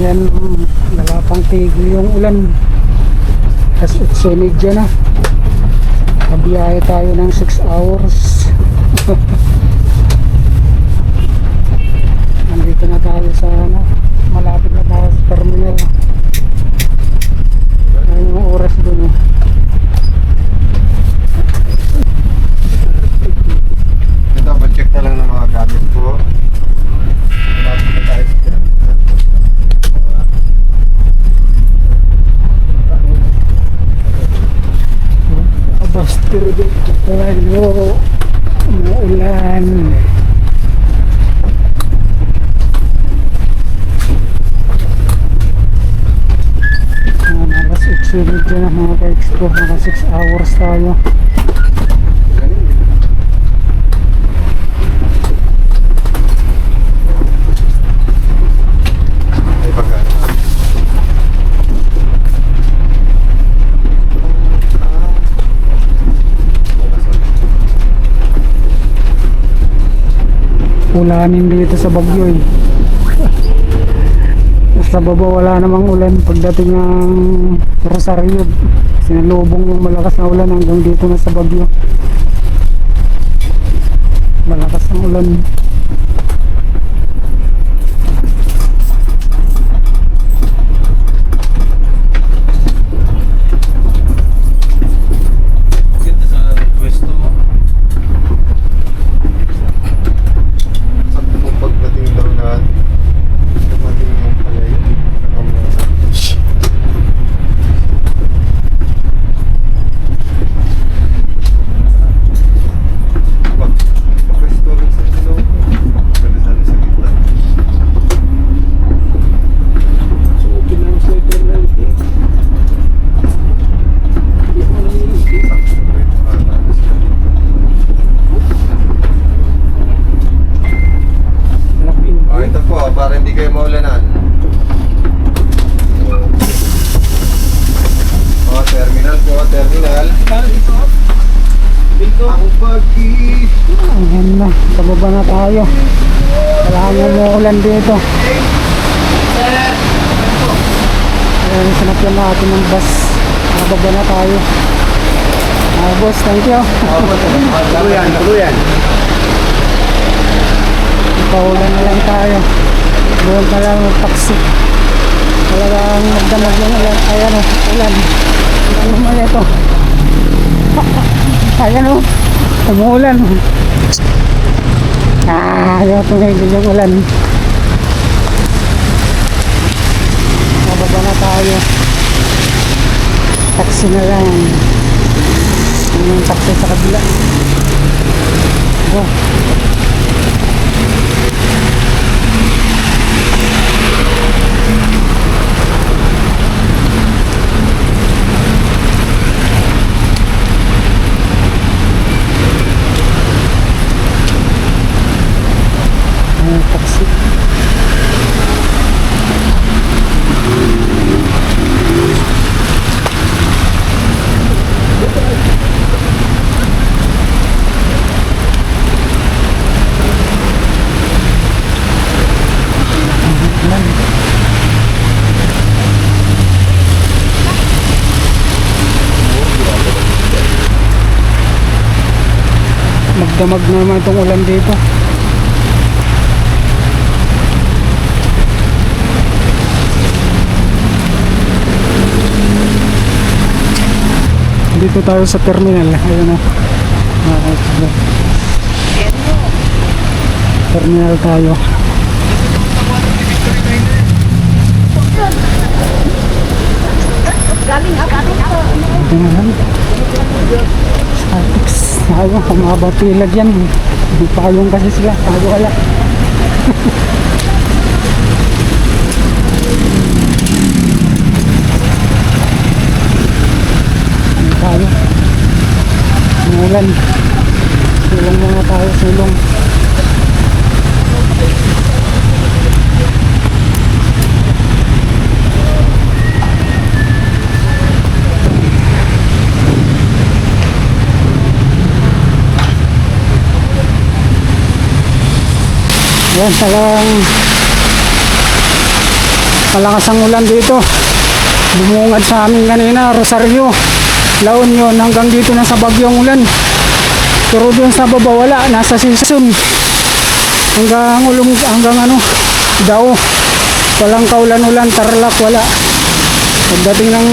Yan, wala pang tigil yung ulan. Tapos 8:30 na. Kabiyahe tayo ng 6 hours. Nandito na tayo sa malapit na tayo sa terminal. Ayun yung oras dun eh. Double check na lang ng mga gamit ko. Malapit na tayo sa terminal. Abastir dito tayo. Umuulan. Alas 8:30 na mga ka-expo. Naka 6 hours tayo. Ay, pagkano? Ulanin dito sa Bagyo eh. Sa baba wala namang ulan. Pagdating ng Rosario, sinalubong yung malakas na ulan hanggang dito na sa Bagyo. Malakas ang ulan. Ganda sa pwesto mo. Sakto mong pagdating daw na dumating yung pala yun. Pwesto rin sa silo. Ganda sana sa gitna. So, pinang-sweater lang eh. Hindi mo lang yun eh. Sakto rin. Laking Oh, ito po, para hindi kayo maulanan. Oh, terminal po, terminal. Ang pag-i... ayan na, pababa na tayo. Wala nang umuulan dito. Ayan, sinakyan natin ng bus. Pababa na tayo. Boss, thank you. Tuluyan. Paulan na lang tayo. Doon na lang ng taxi. Talagang magdamag yung ulan. Ayan o, ulan. Ano naman ito? Ayan o, umuulan. Ayaw tumigil yung ulan. Mababa na tayo. Taxi na lang. Yung taxi sa kabila. Oh. Taxi. Magdamag na naman itong ulan dito. Dito tayo sa terminal. Ayun na. Terminal tayo. Ito na lang. Static. Ayaw, kumabang pila dyan. Hindi payong kasi sila. Tayo kaya. Ano tayo? Umulan. Sulong muna tayo, sulong. Yan, talagang Malakas ang ulan dito. Bumungad sa amin kanina, Rosario, La Union, hanggang dito na sa Baguio ang ulan. Pero doon sa baba wala, nasa season. Hanggang ano, Dao. Walang kaulan-ulan, Tarlac wala. Pagdating ng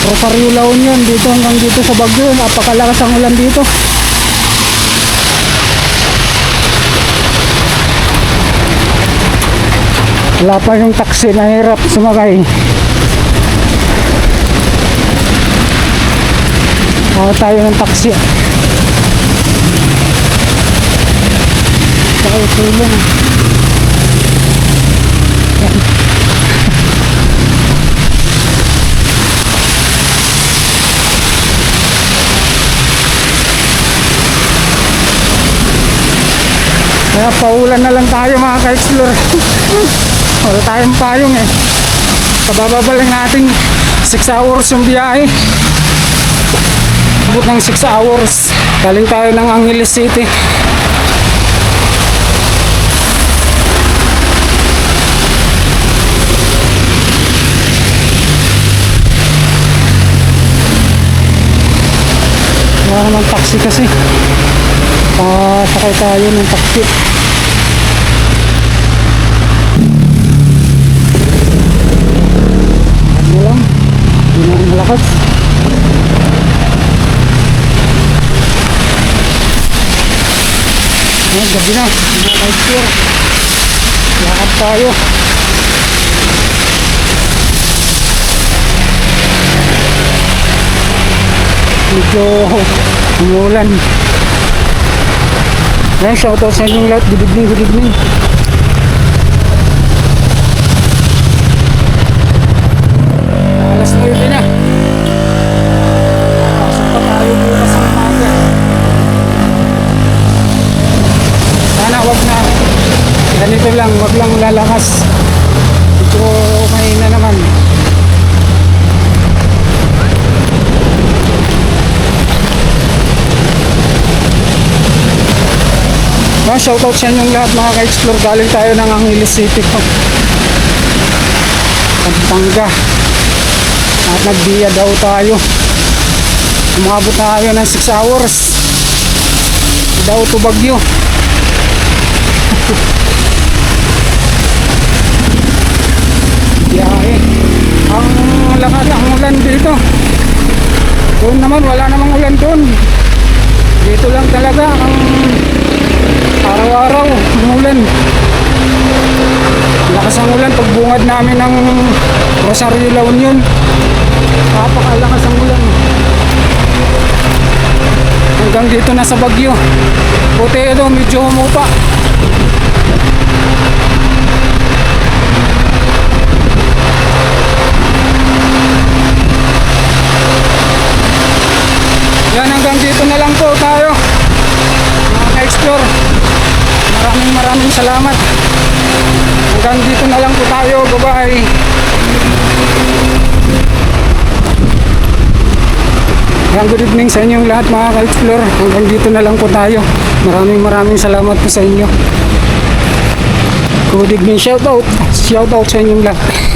Rosario, La Union, dito hanggang dito sa Baguio, napakalakas ang ulan dito. Wala pa yung taxi, nahirap sumakay. Tayo ng taxi. Sakay tulong. Kaya paulan na lang tayo mga ka-explore. Wala tayong payong eh. Kabababa lang natin 6 hours yung biyahe. Abot ng 6 hours. Galing tayo ng Angeles City. Wala naman taxi kasi. Sakay tayo ng taxi. Ano lang, hindi na malakas. Gabi na, mga lakad tayo. Medyo umulan. Ayan, shoutout sa inyong lahat. Good evening, good evening. Alas 9 na. Pasok pa tayo bukas ang umaga. Sana wag na. Ganito lang, wag lang lalakas. Ito mahina naman. Shoutout sa inyong lahat mga ka-explore. Galing tayo ng Angeles City Pampanga at nagbiya daw tayo. Umabot tayo ng 6 hours daw to Baguio. Biyahe. Ang lakas ang ulan dito. Doon naman wala namang ulan doon. Dito lang talaga ang araw-araw umulan. Lakas ang ulan pagbungad namin ng Rosario, La Union. Napakalakas ang ulan. Hanggang dito na sa Baguio. Buti ito medyo humupa. Yan, hanggang dito na lang po tayo mga ka-explore. Maraming salamat. Hanggang dito na lang po tayo. Bye-bye. Good evening sa inyong lahat mga ka-explore. Hanggang dito na lang po tayo. Maraming salamat po sa inyo. Good evening. Shoutout sa inyong lahat.